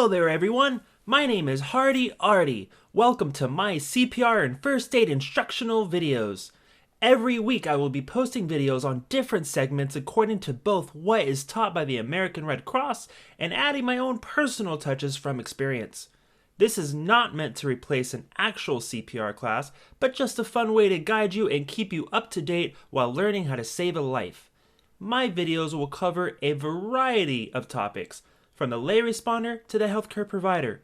Hello there everyone, my name is Hardy Arty. Welcome to my CPR and first aid instructional videos. Every week I will be posting videos on different segments according to both what is taught by the American Red Cross and adding my own personal touches from experience. This is not meant to replace an actual CPR class, but just a fun way to guide you and keep you up to date while learning how to save a life. My videos will cover a variety of topics, from the lay responder to the healthcare provider.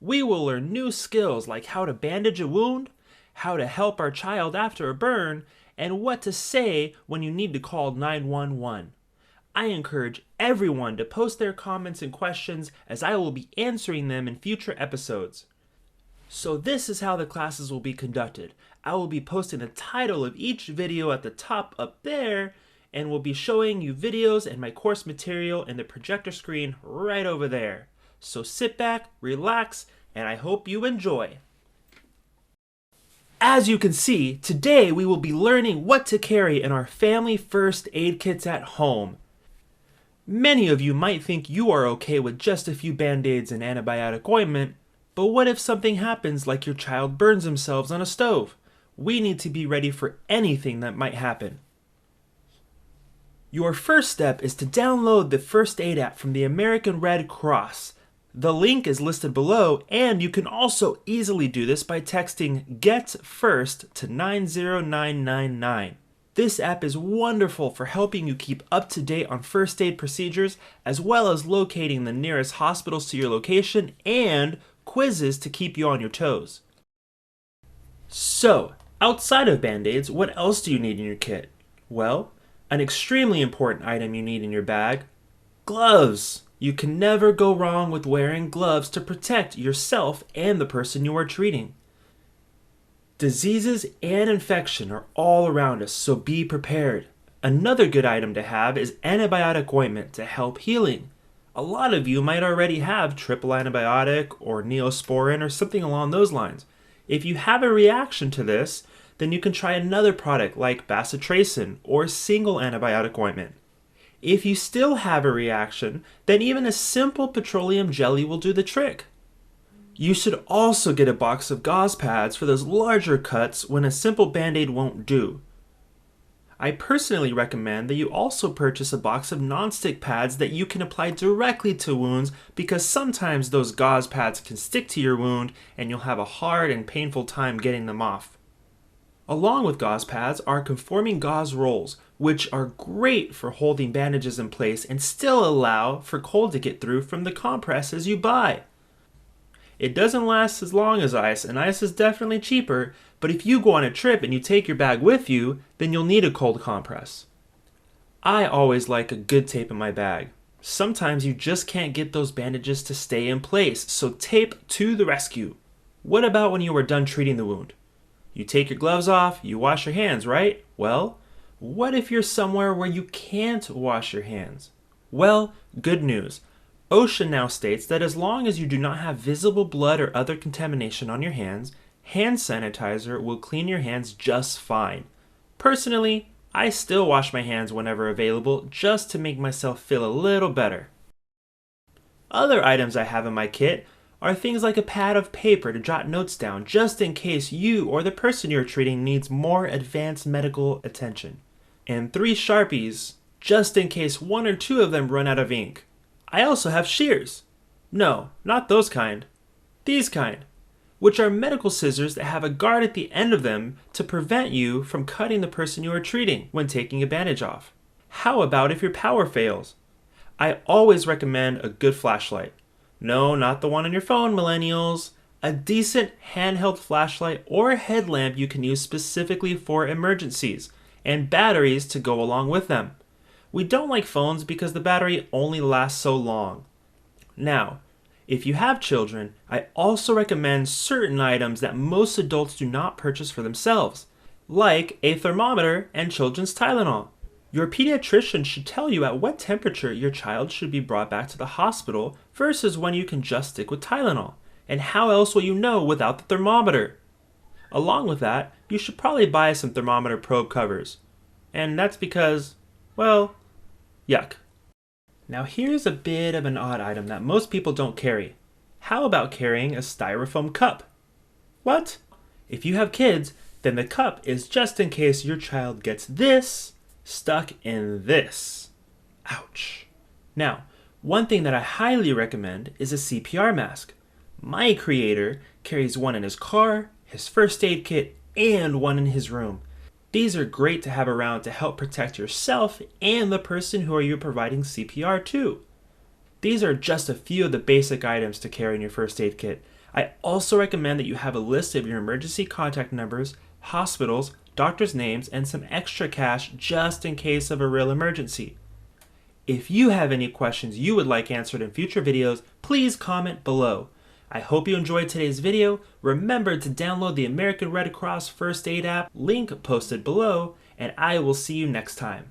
We will learn new skills like how to bandage a wound, how to help our child after a burn, and what to say when you need to call 911. I encourage everyone to post their comments and questions as I will be answering them in future episodes. So this is how the classes will be conducted. I will be posting the title of each video at the top up there, and will be showing you videos and my course material in the projector screen right over there. So sit back, relax, and I hope you enjoy. As you can see, today we will be learning what to carry in our family first aid kits at home. Many of you might think you are okay with just a few band-aids and antibiotic ointment, but what if something happens like your child burns themselves on a stove? We need to be ready for anything that might happen. Your first step is to download the first aid app from the American Red Cross. The link is listed below, and you can also easily do this by texting GET FIRST to 90999. This app is wonderful for helping you keep up to date on first aid procedures, as well as locating the nearest hospitals to your location and quizzes to keep you on your toes. So, outside of band-aids, what else do you need in your kit? Well, an extremely important item you need in your bag: gloves. You can never go wrong with wearing gloves to protect yourself and the person you are treating. Diseases and infection are all around us, so be prepared. Another good item to have is antibiotic ointment to help healing. A lot of you might already have triple antibiotic or Neosporin or something along those lines. If you have a reaction to this, then you can try another product like bacitracin or single antibiotic ointment. If you still have a reaction, then even a simple petroleum jelly will do the trick. You should also get a box of gauze pads for those larger cuts when a simple band-aid won't do. I personally recommend that you also purchase a box of non-stick pads that you can apply directly to wounds, because sometimes those gauze pads can stick to your wound and you'll have a hard and painful time getting them off. Along with gauze pads are conforming gauze rolls, which are great for holding bandages in place and still allow for cold to get through from the compresses you buy. It doesn't last as long as ice, and ice is definitely cheaper, but if you go on a trip and you take your bag with you, then you'll need a cold compress. I always like a good tape in my bag. Sometimes you just can't get those bandages to stay in place, so tape to the rescue. What about when you are done treating the wound? You take your gloves off, you wash your hands, right? Well, what if you're somewhere where you can't wash your hands? Well, good news. OSHA now states that as long as you do not have visible blood or other contamination on your hands, hand sanitizer will clean your hands just fine. Personally, I still wash my hands whenever available just to make myself feel a little better. Other items I have in my kit are things like a pad of paper to jot notes down just in case you or the person you're treating needs more advanced medical attention. And 3 Sharpies just in case 1 or 2 of them run out of ink. I also have shears. No, not those kind. These kind, which are medical scissors that have a guard at the end of them to prevent you from cutting the person you are treating when taking a bandage off. How about if your power fails? I always recommend a good flashlight. No, not the one on your phone, millennials. A decent handheld flashlight or headlamp you can use specifically for emergencies, and batteries to go along with them. We don't like phones because the battery only lasts so long. Now, if you have children, I also recommend certain items that most adults do not purchase for themselves, like a thermometer and children's Tylenol. Your pediatrician should tell you at what temperature your child should be brought back to the hospital versus when you can just stick with Tylenol. And how else will you know without the thermometer? Along with that, you should probably buy some thermometer probe covers. And that's because, well, yuck. Now here's a bit of an odd item that most people don't carry: How about carrying a styrofoam cup? What? If you have kids, then the cup is just in case your child gets this stuck in this. Ouch. Now, one thing that I highly recommend is a CPR mask. My creator carries one in his car, his first aid kit, and one in his room. These are great to have around to help protect yourself and the person who you're providing CPR to. These are just a few of the basic items to carry in your first aid kit. I also recommend that you have a list of your emergency contact numbers, hospitals, doctors' names, and some extra cash just in case of a real emergency. If you have any questions you would like answered in future videos, please comment below. I hope you enjoyed today's video. Remember to download the American Red Cross First Aid app, link posted below, and I will see you next time.